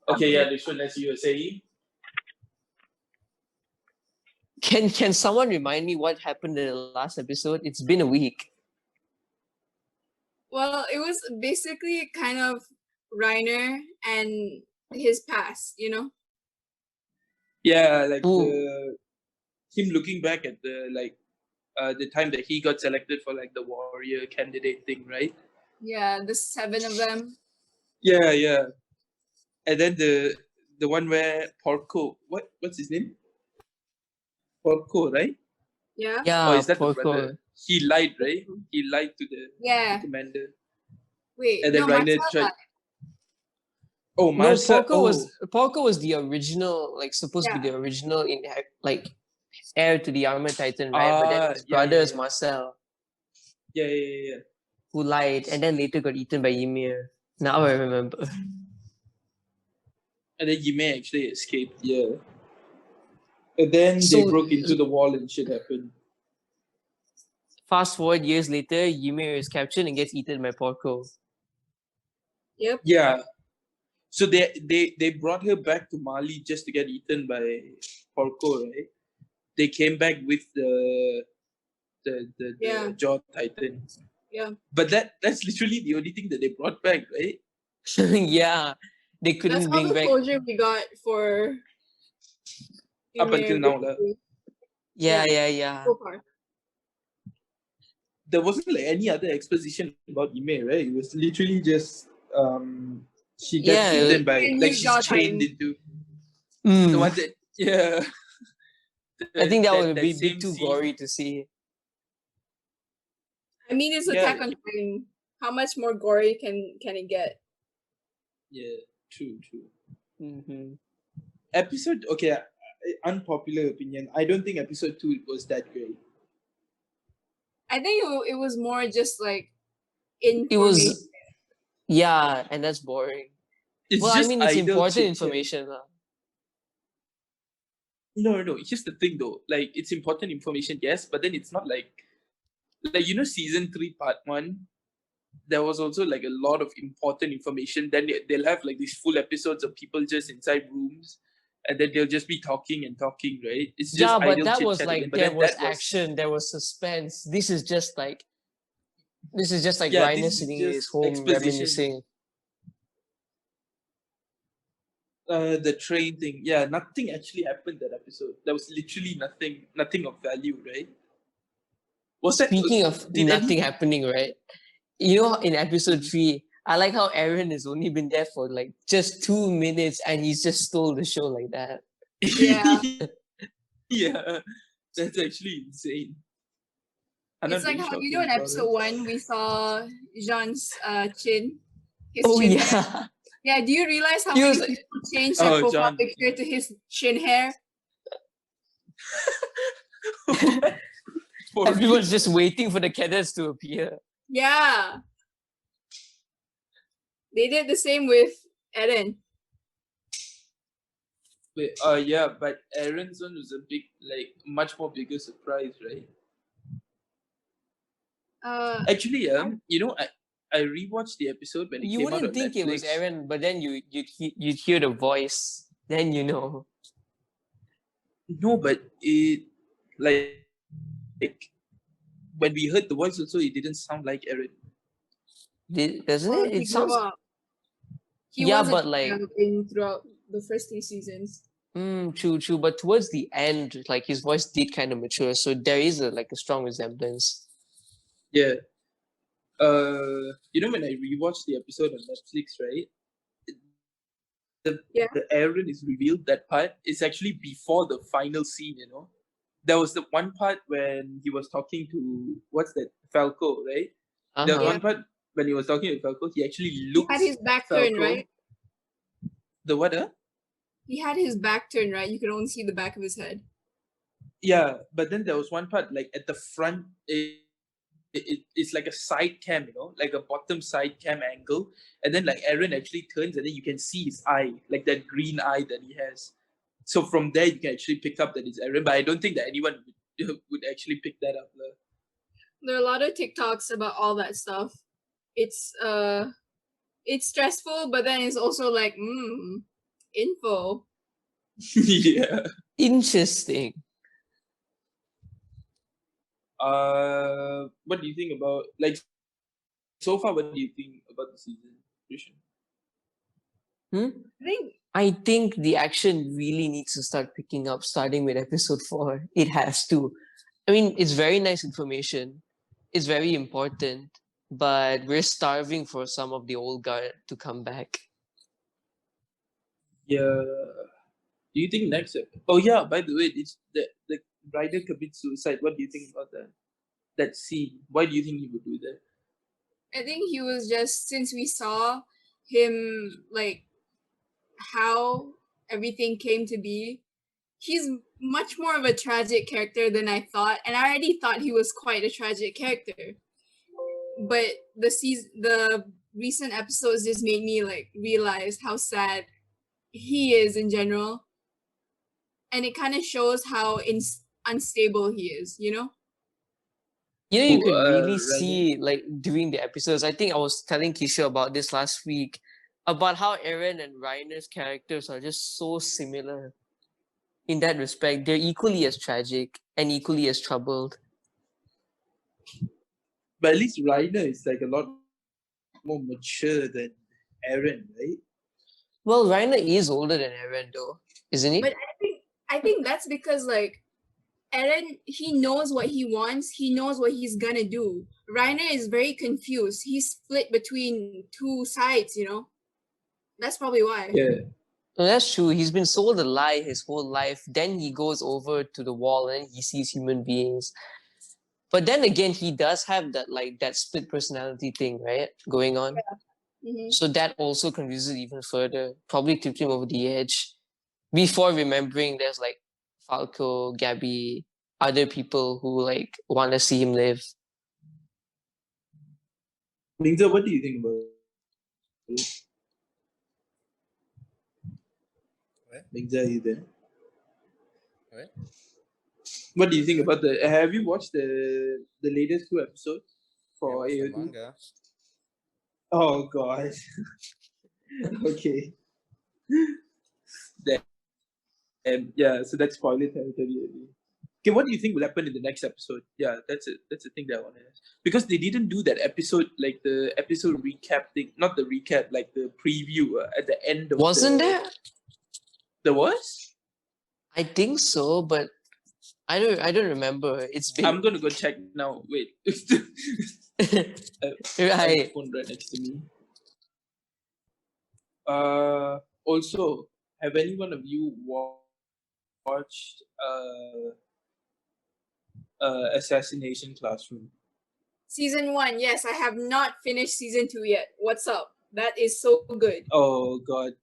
Okay, yeah, this one, as you were saying. Can someone remind me what happened in the last episode? It's been a week. Well, it was basically kind of Reiner and his past, you know? Yeah, like Ooh. him looking back at the time that he got selected for like the warrior candidate thing, right? Yeah, the 7 of them. Yeah, yeah. And then the one where Porco, what's his name? Porco, right? Yeah. Yeah, Or is that the Porco. brother? He lied, right? He lied to the commander. Wait, And then no, Reiner Marcel tried. died. Oh, No, Marcel. Porco was the original, like supposed to be the original like heir to the Armored Titan, right? But then his brother is Marcel. Yeah. Who lied and then later got eaten by Ymir. Now I remember. And then Ymir actually escaped, yeah. And then So- they broke into the wall and shit happened. Fast forward years later, Ymir is captured and gets eaten by Porco. Yep. Yeah. So they brought her back to Mali just to get eaten by Porco, right? They came back with the Jaw Titan. Yeah. But that's literally the only thing that they brought back, right? Yeah. They couldn't That's all bring the back. closure we got for Up until now, Yeah. So far. There wasn't like any other exposition about Ymir, right? It was literally just she gets eaten by she's chained into the one that I think that would be same too scene. gory to see. I mean, it's Attack on Titan. How much more gory can it get? Yeah, true. Mm-hmm. Episode, okay, unpopular opinion. I don't think episode 2 was that great. I think it was more just like information. It was, yeah, and that's boring. It's well, just I mean, it's important chit-chat. information. No. Here's the thing though. Like, it's important information, yes, but then it's not like season 3, part 1, there was also like a lot of important information. Then they'll have like these full episodes of people just inside rooms, and then they'll just be talking, right? It's just but that was chit-chat like again. But there was that action, there was suspense. This is just like Reiner sitting in his home reminiscing. The train thing, nothing actually happened that episode. There was literally nothing of value, right? Speaking of nothing happening, right? You know, in episode 3, I like how Aaron has only been there for like just 2 minutes and he's just stole the show like that. Yeah. Yeah, that's actually insane. It's like how in episode 1 we saw Jean's chin. His chin hair. Yeah, do you realize how many people changed their profile picture to his chin hair? Everyone's just waiting for the cadets to appear. Yeah. They did the same with Eren. Wait, but Aaron's one was a big, like, much more bigger surprise, right? Actually, I rewatched the episode when it came out on Netflix. You wouldn't think it was Eren, but then you'd hear the voice, then you know. No, but it like when we heard the voice also, it didn't sound like Eren. Doesn't it? It sounds. He but like throughout the first 3 seasons. True. But towards the end, like his voice did kind of mature, so there is a strong resemblance. Yeah. When I rewatched the episode on Netflix, right? The Eren is revealed, that part is actually before the final scene, There was the one part when he was talking to, what's that, Falco, right? There was one part when he was talking to Falco, he actually looked. He had his back turned, right? The what, He had his back turned, right? You could only see the back of his head. Yeah, but then there was one part, like, at the front, it's like a side cam, like a bottom side cam angle. And then, like, Eren actually turns and then you can see his eye, like that green eye that he has. So from there, you can actually pick up that it's Eren. But I don't think that anyone would actually pick that up. There are a lot of TikToks about all that stuff. It's stressful, but then it's also like, info. Yeah. Interesting. What do you think about, like, so far? What do you think about the season, Christian? I think the action really needs to start picking up, starting with episode 4. It has to. I mean, it's very nice information. It's very important, but we're starving for some of the old guard to come back. Yeah. Do you think next? Oh yeah. By the way, it's the rider commits suicide. What do you think about that scene? Why do you think he would do that? I think he was just, since we saw him, like, how everything came to be, he's much more of a tragic character than I thought, and I already thought he was quite a tragic character. But the recent episodes just made me like realize how sad he is in general, and it kind of shows how unstable he is. You know? You could really Right. see, like, during the episodes. I think I was telling Kisha about this last week, about how Eren and Reiner's characters are just so similar. In that respect, they're equally as tragic and equally as troubled. But at least Reiner is like a lot more mature than Eren, right? Well, Reiner is older than Eren, though, isn't he? But I think that's because, like, Eren, he knows what he wants. He knows what he's gonna do. Reiner is very confused. He's split between two sides. You know, that's probably why. Yeah. No, that's true. He's been sold a lie his whole life. Then he goes over to the wall and he sees human beings. But then again, he does have that split personality thing, right? Going on. Yeah. Mm-hmm. So that also confuses it even further. Probably tipped him over the edge. Before remembering there's like Falco, Gabby, other people who like want to see him live. Mingza, what do you think about it? What? Mingza, are you there? What? What do you think about the? Have you watched the latest 2 episodes for Yeah, AOD? the manga. Oh god. Okay. Yeah, so that's spoiler territory. Okay, what do you think will happen in the next episode? Yeah, that's it. That's the thing that I want to ask. Because they didn't do that episode, like the episode recap thing, not the recap, like the preview at the end of Wasn't there? There was? I think so, but I don't remember. It's been I'm gonna go check now. Wait. I have right. a phone right next to me. Also, have any one of you watched Assassination Classroom? Season 1, yes, I have not finished season 2 yet. What's up? That is so good. Oh god.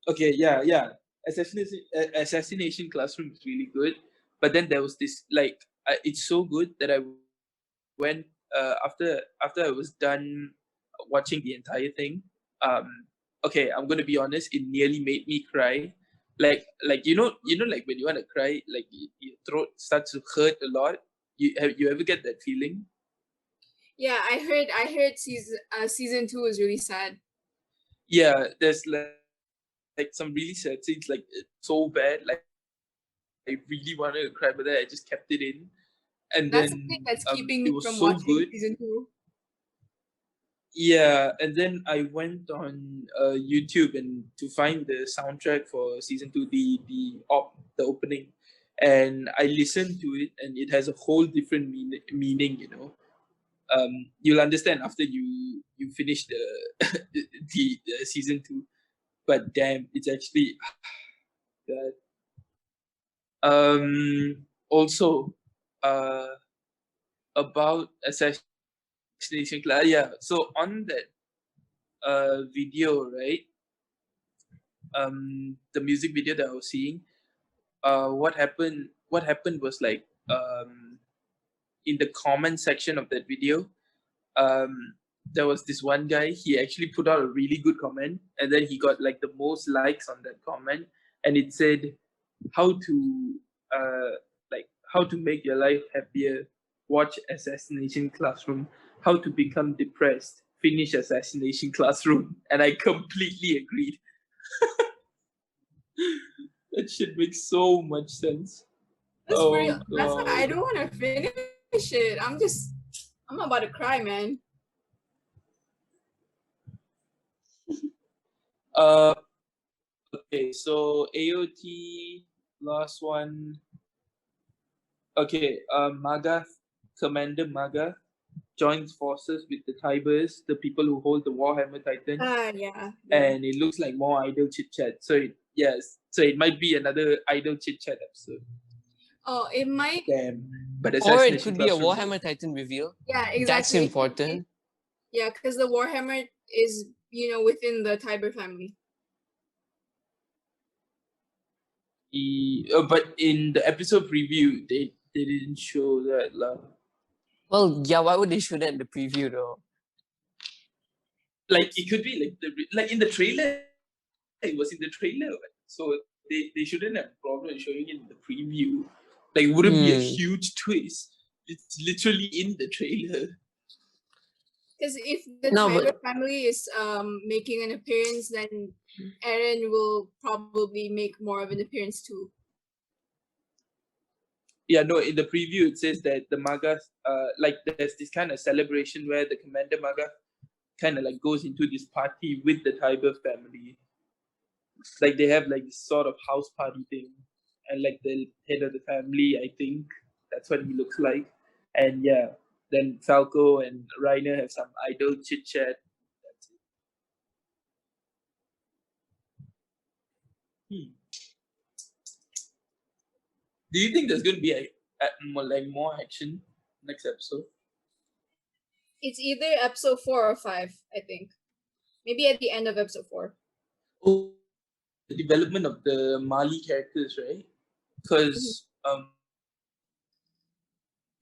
Okay, yeah. Assassination Classroom is really good, but then there was this like it's so good that I went after I was done watching the entire thing. Okay, I'm gonna be honest. It nearly made me cry. Like you know like when you want to cry, like your throat starts to hurt a lot. You ever get that feeling? Yeah, I heard season 2 is really sad. Yeah, there's like some really sad scenes, like so bad. Like I really wanted to cry, but then I just kept it in. And That's then the thing that's keeping it me was from so watching good. season 2. Yeah, and then I went on YouTube and to find the soundtrack for season 2, the opening, and I listened to it, and it has a whole different meaning. You know, you'll understand after you finish the the season 2. But damn, it's actually God. Also, about Assassination Class. Yeah. So on that video, right? The music video that I was seeing, what happened was like in the comment section of that video, there was this one guy. He actually put out a really good comment, and then he got like the most likes on that comment, and it said how to how to make your life happier. Watch Assassination Classroom. How to become depressed. Finish Assassination Classroom. And I completely agreed. That shit makes so much sense. That's Oh pretty. That's why I god. don't want to finish it. I'm about to cry, man. Uh, okay, so AOT, last one. Okay, Commander Maga joins forces with the Tibers, the people who hold the Warhammer Titan, Yeah. and it looks like more idle chit chat. So it might be another idle chit chat episode. Oh, it might. Damn. But Or it Assassination could be a Classroom. Warhammer Titan reveal. Yeah, exactly. That's important. Yeah, because the Warhammer is within the Tiber family. But in the episode preview, they didn't show that lah. Well, yeah, why would they show that in the preview though? Like it could be like in the trailer. It was in the trailer, so they shouldn't have problem showing it in the preview. Like it wouldn't be a huge twist. It's literally in the trailer. Because if the Tiber family is making an appearance, then Eren will probably make more of an appearance too. Yeah, no, in the preview it says that the Maga, like there's this kind of celebration where the Commander Maga kind of like goes into this party with the Tiber family. Like they have like this sort of house party thing, and like the head of the family, I think that's what he looks like. And yeah, then Falco and Reiner have some idle chit chat. That's it. Do you think there's going to be more action next episode? It's either episode 4 or 5, I think. Maybe at the end of episode 4. Oh, the development of the Mali characters, right? Because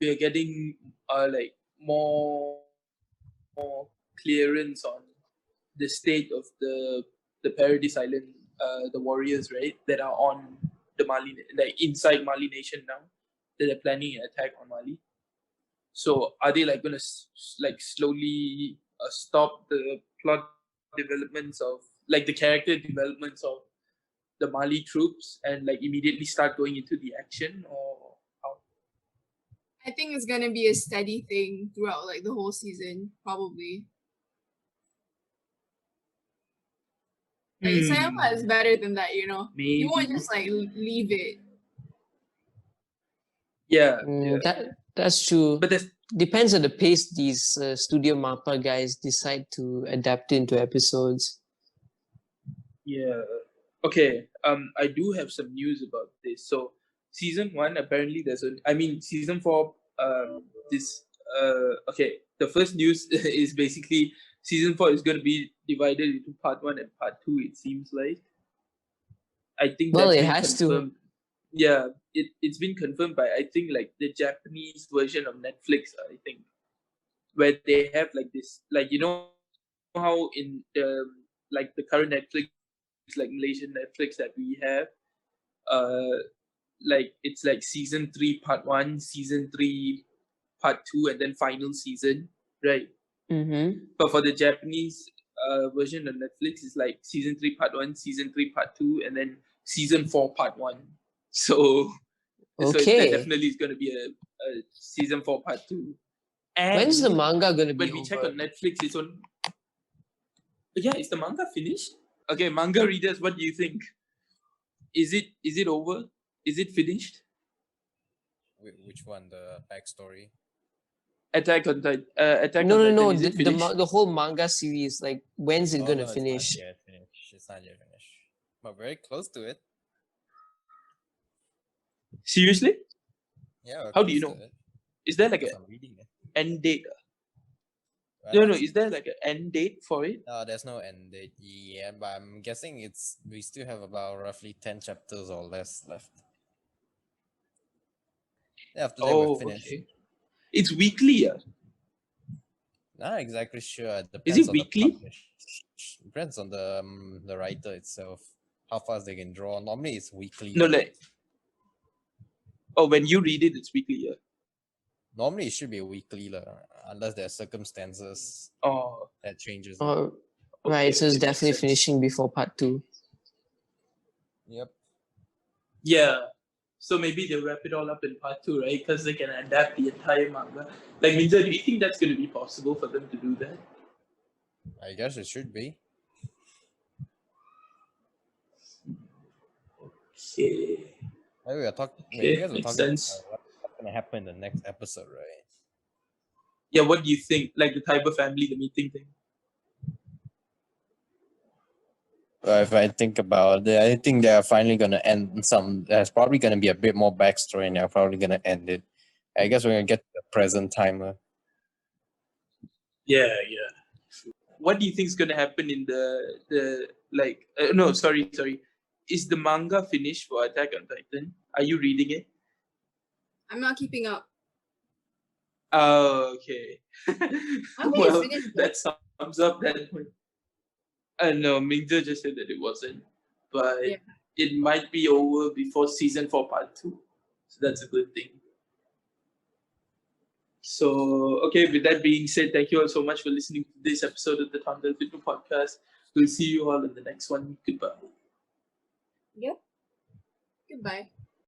we are getting like more clearance on the state of the Paradise Island, the warriors, right, that are on the Mali, like inside Mali nation now, that are planning an attack on Mali. So are they like gonna like slowly stop the plot developments of like the character developments of the Mali troops and like immediately start going into the action, or how? I think it's gonna be a steady thing throughout like the whole season, probably. Like Sayama is better than that, Maybe. You won't just like leave it. Yeah, that's true. But depends on the pace these Studio Mappa guys decide to adapt into episodes. Yeah. Okay. I do have some news about this. So season 1 apparently season 4. Okay. The first news is basically season 4 is going to be divided into part 1 and part 2. It seems like. I think well, that's it been has confirmed. to. Yeah, it's been confirmed by I think like the Japanese version of Netflix. I think where they have like this, like how in the like the current Netflix, like Malaysian Netflix that we have, like it's like season 3 part 1, season 3 part 2, and then final season, right? But for the Japanese version of Netflix, it's like season 3 part 1, season 3 part 2, and then season 4 part 1. So Okay. that definitely is going to be a season 4 part 2. And when's the manga going to be when we over? check on Netflix, it's on. Yeah, is the manga finished? Okay, manga readers, what do you think? Is it over? Is it finished? Which one? The backstory? Attack on Titan. No. Is it finished? The whole manga series, like when's it gonna finish? It's not yet finished. But very close to it. Seriously? Yeah. How do you know? Is there like an end date? No. Is there like an end date for it? No, there's no end date yet, but I'm guessing we still have about roughly 10 chapters or less left. Yeah, after that we're finished. Okay. It's weekly, yeah. Not exactly sure. It Is depends it on weekly? Depends on the writer itself, how fast they can draw. Normally it's weekly. No, like. Oh, when you read it, it's weekly, yeah. Normally it should be weekly, unless there are circumstances that changes. Oh, right. So it's definitely finishing before part 2. Yep. Yeah. So maybe they'll wrap it all up in part 2, right? Because they can adapt the entire manga. Like, Minza, do you think that's going to be possible for them to do that? I guess it should be. Okay. Maybe we are talking. Okay, You guys were makes talking sense. about what's gonna happen in the next episode, right? Yeah, what do you think? Like the type of family, the meeting thing? If I think about it, I think they're finally gonna end some. There's probably gonna be a bit more backstory, and they're probably gonna end it. I guess we're gonna get to the present timer. Yeah, yeah. What do you think is going to happen in the like? No, sorry. Is the manga finished for Attack on Titan? Are you reading it? I'm not keeping up. Oh, okay. Okay, Well, finished. that sums up that point. No, Mingza just said that it wasn't, but Yeah. it might be over before season 4 part 2. So that's a good thing. So, okay, with that being said, thank you all so much for listening to this episode of the Thunder Fitness Podcast. We'll see you all in the next one. Goodbye. Yep. Goodbye.